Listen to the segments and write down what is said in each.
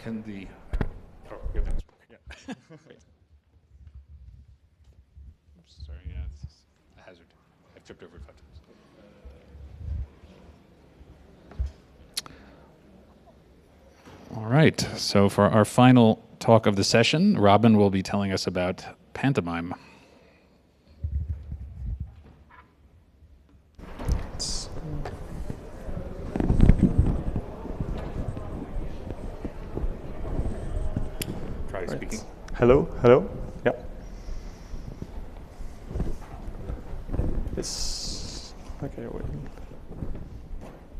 can the... Oh, we have the next book. Yeah. Oops, sorry, yeah, it's a hazard. I've tripped over it 5 times. All right, so for our final talk of the session, Robin will be telling us about Pantomime. Try speaking. Hello, hello. Yeah. It's okay. Wait.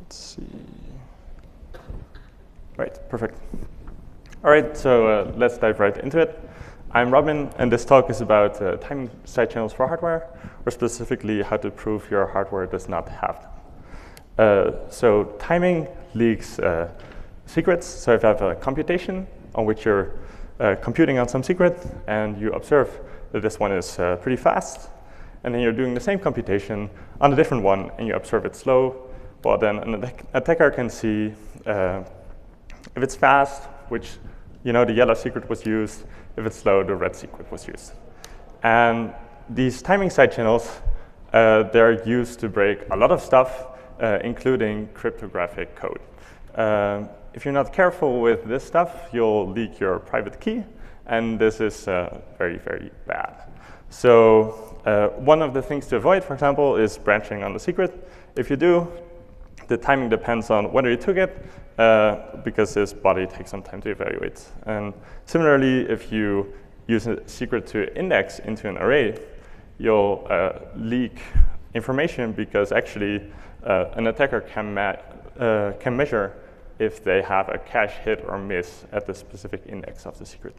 Let's see. Right, perfect. All right, so let's dive right into it. I'm Robin, and this talk is about timing side channels for hardware, or specifically how to prove your hardware does not have them. So timing leaks secrets. So if you have a computation on which you're computing on some secret, and you observe that this one is pretty fast, and then you're doing the same computation on a different one, and you observe it's slow, well, then an attacker can see if it's fast, which, you know, the yellow secret was used. If it's slow, the red secret was used. And these timing side channels, they're used to break a lot of stuff, including cryptographic code. If you're not careful with this stuff, you'll leak your private key, and this is very, very bad. So one of the things to avoid, for example, is branching on the secret. If you do, the timing depends on whether you took it, because this body takes some time to evaluate. And similarly, if you use a secret to index into an array, you'll leak information because actually an attacker can measure if they have a cache hit or miss at the specific index of the secret.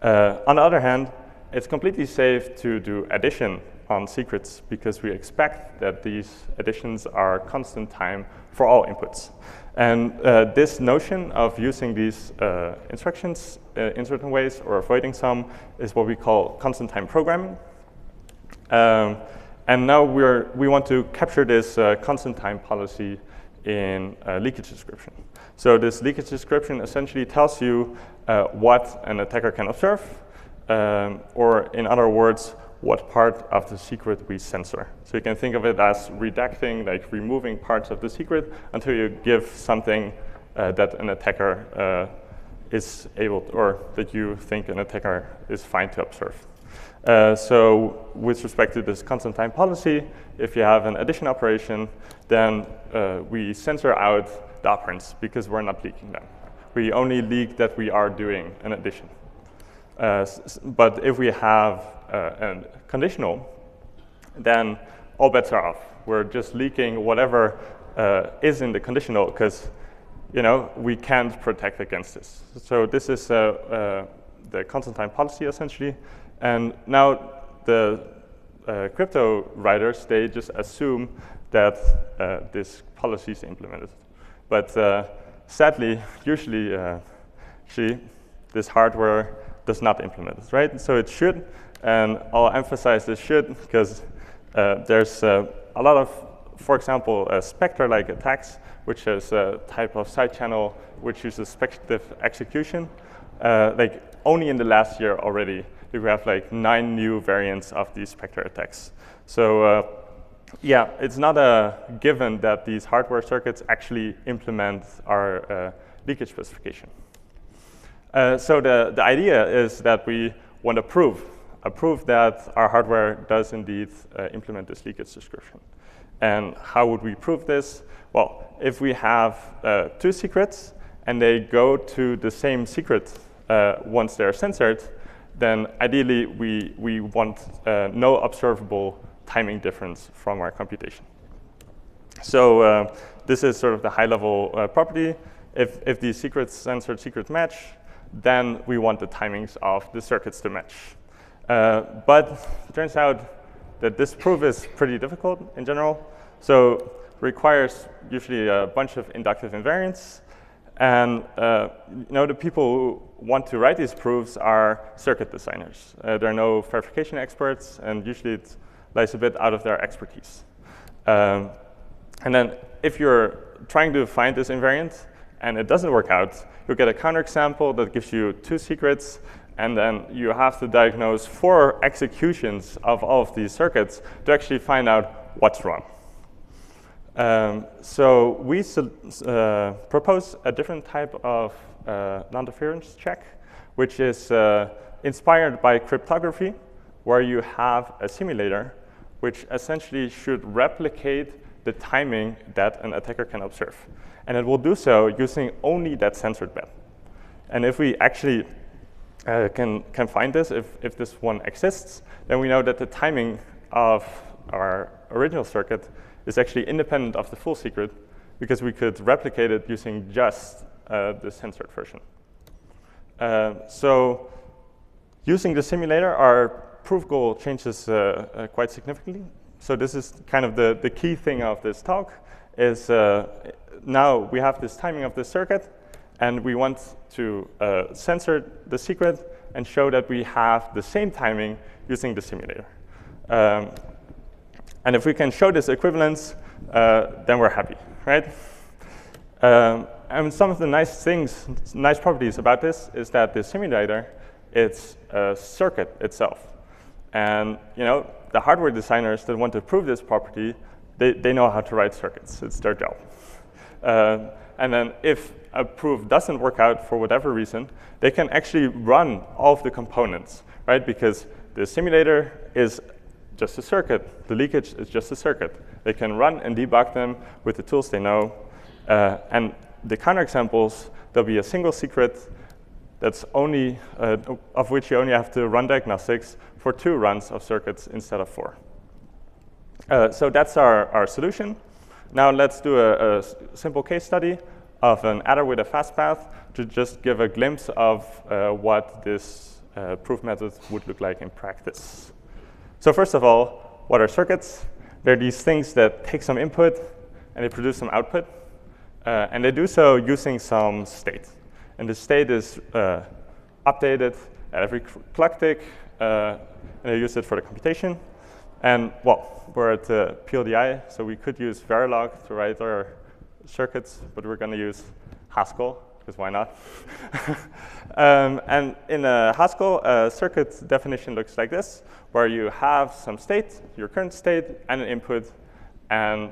On the other hand, it's completely safe to do addition on secrets because we expect that these additions are constant time for all inputs. And this notion of using these instructions in certain ways or avoiding some is what we call constant time programming. And now we want to capture this constant time policy in leakage description. So this leakage description essentially tells you what an attacker can observe, or in other words, what part of the secret we censor. So you can think of it as redacting, like removing parts of the secret until you give something that an attacker is able to, or that you think an attacker is fine to observe. So with respect to this constant time policy, if you have an addition operation, then we censor out the operands because we're not leaking them. We only leak that we are doing an addition. But if we have a conditional, then all bets are off. We're just leaking whatever is in the conditional because, you know, we can't protect against this. So this is the constant time policy essentially. And now the crypto writers, they just assume that this policy is implemented. But sadly, usually this hardware does not implement it, right? So it should, and I'll emphasize this should because there's a lot of, for example, Spectre-like attacks, which is a type of side channel which uses speculative execution. Like only in the last year already, we have like 9 new variants of these Spectre attacks. So yeah, it's not a given that these hardware circuits actually implement our leakage specification. So the idea is that we want a proof that our hardware does indeed implement this leakage description. And how would we prove this? Well, if we have 2 secrets and they go to the same secret once they're censored, then ideally we want no observable timing difference from our computation. So this is sort of the high-level property. If these secrets censored secret match, then we want the timings of the circuits to match. But it turns out that this proof is pretty difficult in general. So requires usually a bunch of inductive invariants. And you know, the people who want to write these proofs are circuit designers. There are no verification experts, and usually it lies a bit out of their expertise. And then if you're trying to find this invariant, and it doesn't work out, you'll get a counterexample that gives you 2 secrets, and then you have to diagnose 4 executions of all of these circuits to actually find out what's wrong. So we propose a different type of non-interference check, which is inspired by cryptography, where you have a simulator which essentially should replicate the timing that an attacker can observe. And it will do so using only that censored bit. And if we actually can find this, if this one exists, then we know that the timing of our original circuit is actually independent of the full secret, because we could replicate it using just the censored version. So using the simulator, our proof goal changes quite significantly. So this is kind of the key thing of this talk, is now we have this timing of the circuit, and we want to censor the secret and show that we have the same timing using the simulator. And if we can show this equivalence, then we're happy, right? And some of the nice properties about this is that the simulator, it's a circuit itself. And the hardware designers that want to prove this property, they know how to write circuits. It's their job. And then if a proof doesn't work out for whatever reason, they can actually run all of the components, right? Because the simulator is just a circuit. The leakage is just a circuit. They can run and debug them with the tools they know. And the counterexamples, there'll be a single secret that's only, of which you only have to run diagnostics for 2 runs of circuits instead of 4. So that's our solution. Now let's do a simple case study of an adder with a fast path to just give a glimpse of what this proof method would look like in practice. So first of all, what are circuits? They're these things that take some input and they produce some output. And they do so using some state. And the state is updated at every clock tick, and they use it for the computation. And well, we're at PLDI, so we could use Verilog to write our circuits, but we're going to use Haskell, because why not? And in Haskell, a circuit definition looks like this, where you have some state, your current state, and an input, and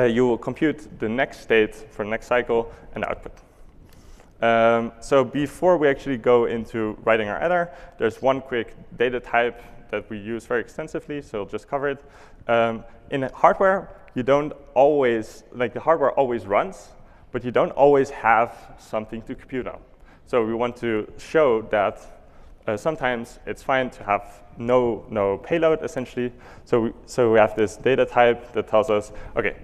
you will compute the next state for the next cycle and output. So before we actually go into writing our adder, there's one quick data type that we use very extensively, so I'll just cover it. In hardware, you don't always, the hardware always runs, but you don't always have something to compute on. So we want to show that sometimes it's fine to have no payload, essentially. So we have this data type that tells us, OK,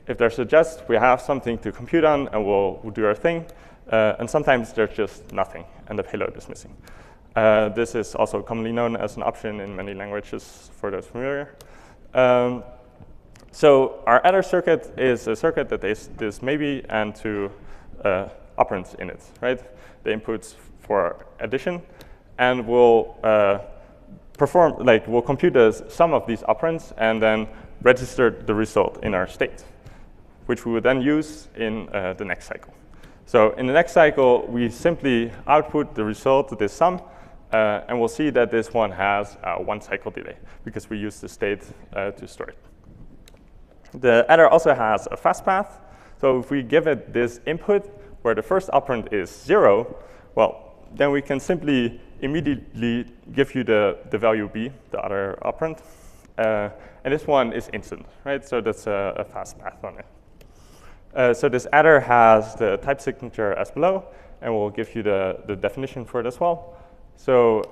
if there's a jest, we have something to compute on, and we'll do our thing. And sometimes there's just nothing, and the payload is missing. This is also commonly known as an option in many languages, for those familiar. So our adder circuit is a circuit that is this maybe and 2 operands in it, right? The inputs for addition, and we'll we'll compute the sum of these operands and then register the result in our state, which we would then use in the next cycle. So in the next cycle, we simply output the result, this sum, and we'll see that this one has a 1 cycle delay, because we use the state to store it. The adder also has a fast path. So if we give it this input, where the first operand is 0, well, then we can simply immediately give you the value b, the other operand. And this one is instant, right? So that's a fast path on it. So this adder has the type signature as below, and we'll give you the definition for it as well. So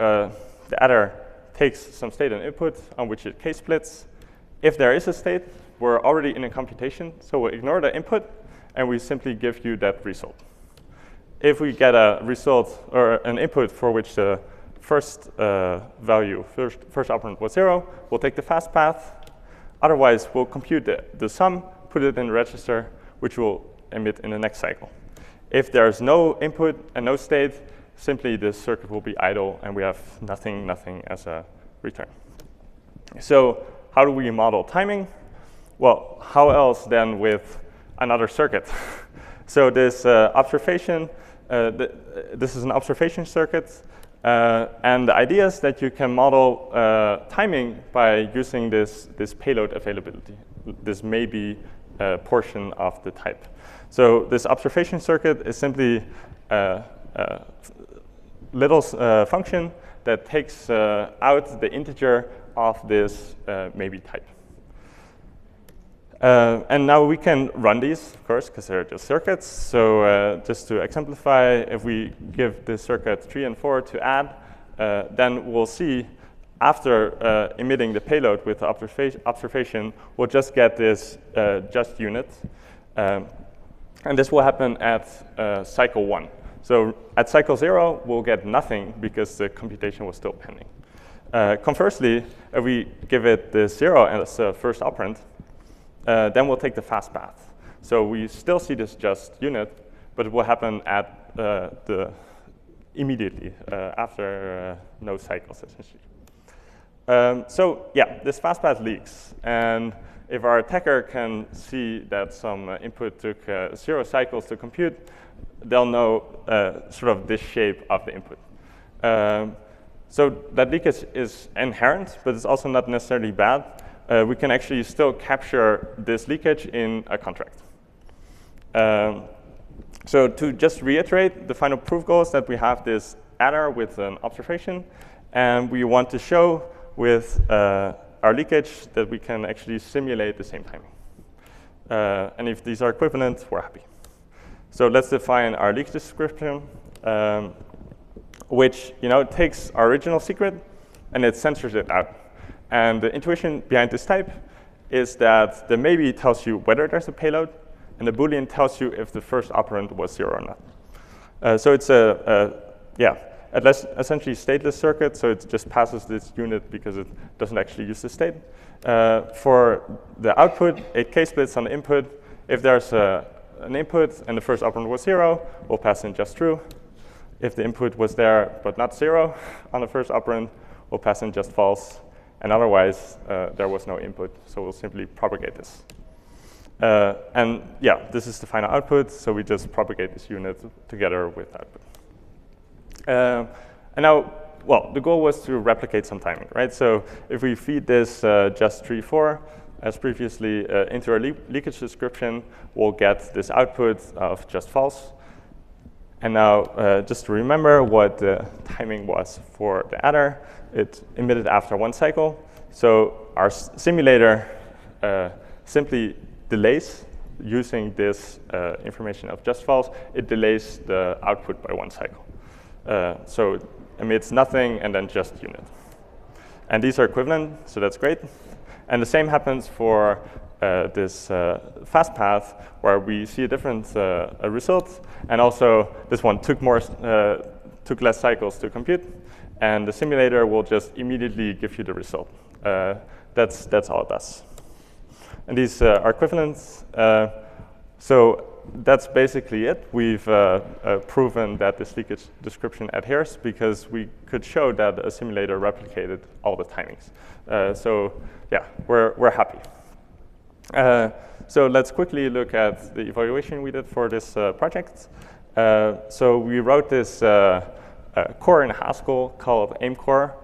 the adder takes some state and input on which it case splits. If there is a state, we're already in a computation, so we'll ignore the input, and we simply give you that result. If we get a result or an input for which the first value, first operand was 0, we'll take the fast path. Otherwise, we'll compute the sum, put it in the register, which will emit in the next cycle. If there's no input and no state, simply the circuit will be idle, and we have nothing as a return. So how do we model timing? Well, how else than with another circuit? So this observation, this is an observation circuit. And the idea is that you can model timing by using this payload availability, this maybe portion of the type. So this observation circuit is simply a little function that takes out the integer of this maybe type. And now we can run these, of course, because they're just circuits. So just to exemplify, if we give the circuit 3 and 4 to add, then we'll see after emitting the payload with the observation, we'll just get this just unit. And this will happen at cycle 1. So at cycle 0, we'll get nothing because the computation was still pending. Conversely, if we give it the 0 as the first operand, then we'll take the fast path. So we still see this just unit, but it will happen at immediately after no cycles, essentially. So yeah, this fast path leaks. And if our attacker can see that some input took 0 cycles to compute, they'll know sort of this shape of the input. So that leakage is inherent, but it's also not necessarily bad. We can actually still capture this leakage in a contract. So to just reiterate, the final proof goal is that we have this adder with an observation, and we want to show with our leakage that we can actually simulate the same timing. And if these are equivalent, we're happy. So let's define our leakage description, which takes our original secret and it censors it out. And the intuition behind this type is that the maybe tells you whether there's a payload, and the Boolean tells you if the first operand was 0 or not. So it's essentially stateless circuit, so it just passes this unit because it doesn't actually use the state. For the output, it k-splits on the input. If there's an input and the first operand was 0, we'll pass in just true. If the input was there but not 0 on the first operand, we'll pass in just false. And otherwise, there was no input, so we'll simply propagate this. And yeah, this is the final output, so we just propagate this unit together with output. And now, well, the goal was to replicate some timing, right? So if we feed this just 3, 4, as previously into our leakage description, we'll get this output of just false. And now, just to remember what the timing was for the adder, it emitted after 1 cycle. So our simulator simply delays using this information of just false. It delays the output by 1 cycle. So it emits nothing and then just unit. And these are equivalent, so that's great. And the same happens for this fast path, where we see a different result. And also, this one took less cycles to compute. And the simulator will just immediately give you the result. That's all it does. And these are equivalents. So that's basically it. We've proven that this leakage description adheres because we could show that a simulator replicated all the timings. So yeah, we're happy. So let's quickly look at the evaluation we did for this project. So we wrote this core in Haskell called AIM-core,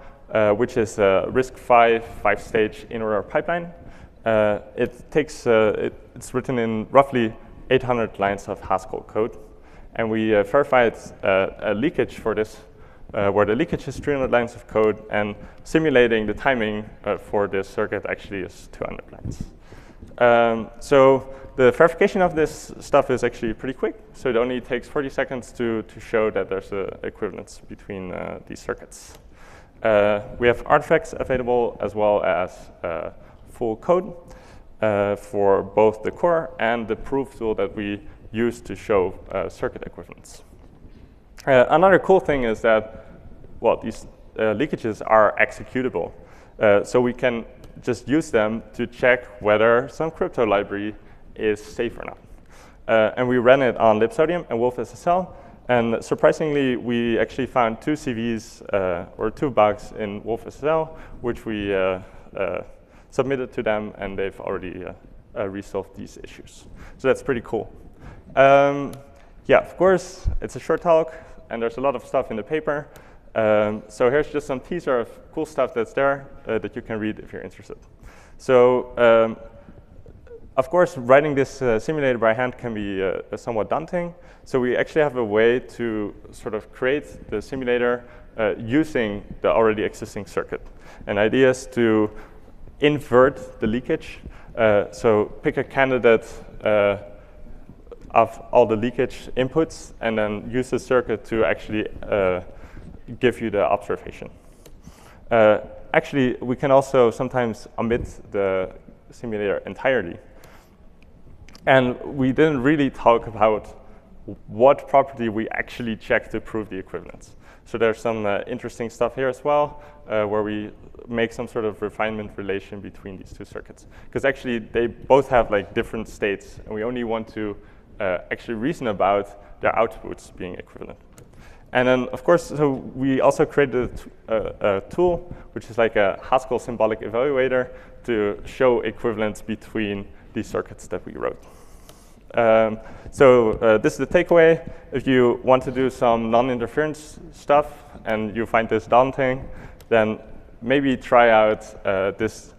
which is a RISC-V 5-stage in-order pipeline. It's written in roughly 800 lines of Haskell code. And we verified a leakage for this, where the leakage is 300 lines of code, and simulating the timing for this circuit actually is 200 lines. So the verification of this stuff is actually pretty quick. So it only takes 40 seconds to show that there's an equivalence between these circuits. We have artifacts available as well as full code for both the core and the proof tool that we use to show circuit equivalence. Another cool thing is that, well, these leakages are executable. So we can just use them to check whether some crypto library is safe or not. And we ran it on libsodium and wolfSSL. And surprisingly, we actually found 2 CVs or 2 bugs in wolfSSL, which we submitted to them, and they've already resolved these issues. So that's pretty cool. Yeah, of course, it's a short talk, and there's a lot of stuff in the paper. So here's just some teaser of cool stuff that's there that you can read if you're interested. So of course, writing this simulator by hand can be somewhat daunting. So we actually have a way to sort of create the simulator using the already existing circuit. And the idea is to invert the leakage. So pick a candidate of all the leakage inputs, and then use the circuit to actually give you the observation. Actually, we can also sometimes omit the simulator entirely. And we didn't really talk about what property we actually check to prove the equivalence. So there's some interesting stuff here as well, where we make some sort of refinement relation between these two circuits. Because actually, they both have like different states, and we only want to actually reason about their outputs being equivalent. And then, of course, so we also created a tool, which is like a Haskell symbolic evaluator to show equivalence between these circuits that we wrote. So this is the takeaway. If you want to do some non-interference stuff and you find this daunting, then maybe try out this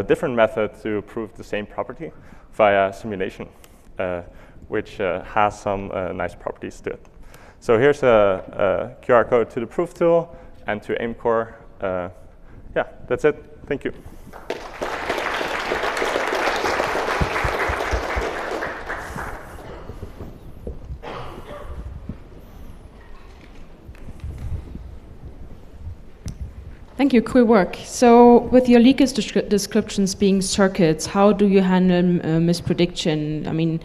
different method to prove the same property via simulation, which has some nice properties to it. So here's a QR code to the proof tool and to AIMCore. Yeah, that's it. Thank you. Thank you, cool work. So with your leakage descriptions being circuits, how do you handle misprediction? I mean,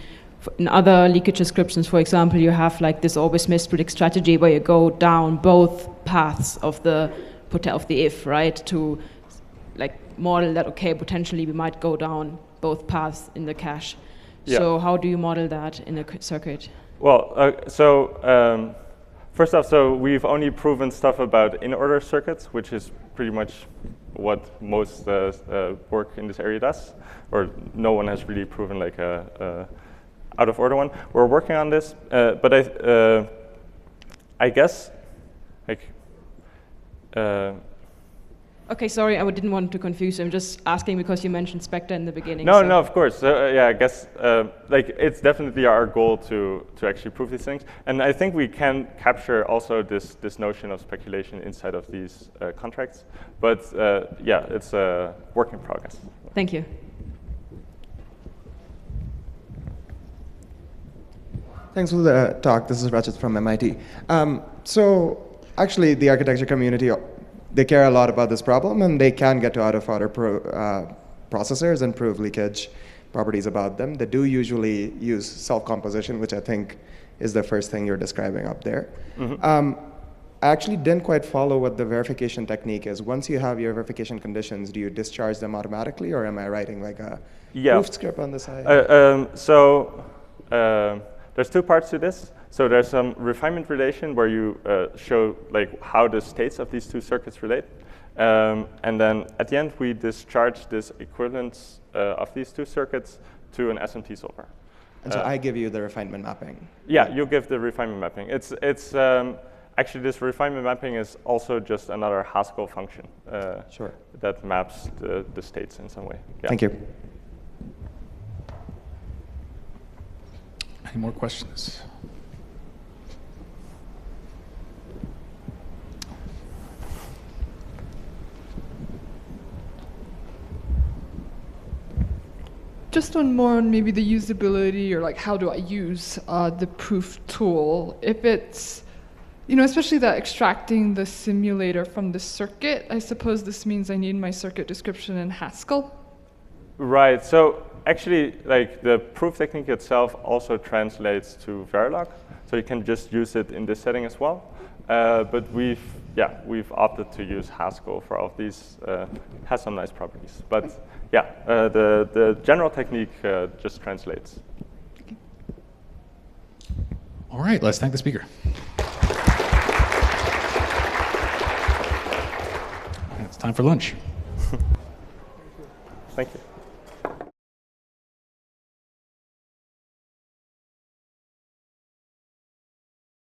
in other leakage descriptions, for example, you have like this always mispredict strategy where you go down both paths of the if, right? To like model that, okay, potentially we might go down both paths in the cache. Yeah. So how do you model that in a circuit? Well, first off, so we've only proven stuff about in-order circuits, which is pretty much what most work in this area does, or no one has really proven like a out-of-order one. We're working on this, but I guess, like. Okay, sorry, I didn't want to confuse you. I'm just asking because you mentioned Spectre in the beginning. No, so. No, of course. Yeah, I guess like it's definitely our goal to actually prove these things, and I think we can capture also this notion of speculation inside of these contracts. But yeah, it's a work in progress. Thank you. Thanks for the talk. This is Rajat from MIT. So actually, the architecture community, they care a lot about this problem, and they can get to out-of-order processors and prove leakage properties about them. They do usually use self-composition, which I think is the first thing you're describing up there. Mm-hmm. I actually didn't quite follow what the verification technique is. Once you have your verification conditions, do you discharge them automatically, or am I writing like a proof script on the side? There's two parts to this. So there's some refinement relation where you show like how the states of these two circuits relate. And then at the end, we discharge this equivalence of these two circuits to an SMT solver. And so I give you the refinement mapping. Yeah, you give the refinement mapping. It's actually, this refinement mapping is also just another Haskell function sure. that maps the states in some way. Yeah. Thank you. Any more questions? Just on maybe the usability, or like how do I use the proof tool? If it's, especially that extracting the simulator from the circuit, I suppose this means I need my circuit description in Haskell. Right. So actually, like the proof technique itself also translates to Verilog, so you can just use it in this setting as well. But we've opted to use Haskell for all of these. It has some nice properties, but yeah, the general technique just translates. Okay. All right, let's thank the speaker. It's time for lunch. Thank you.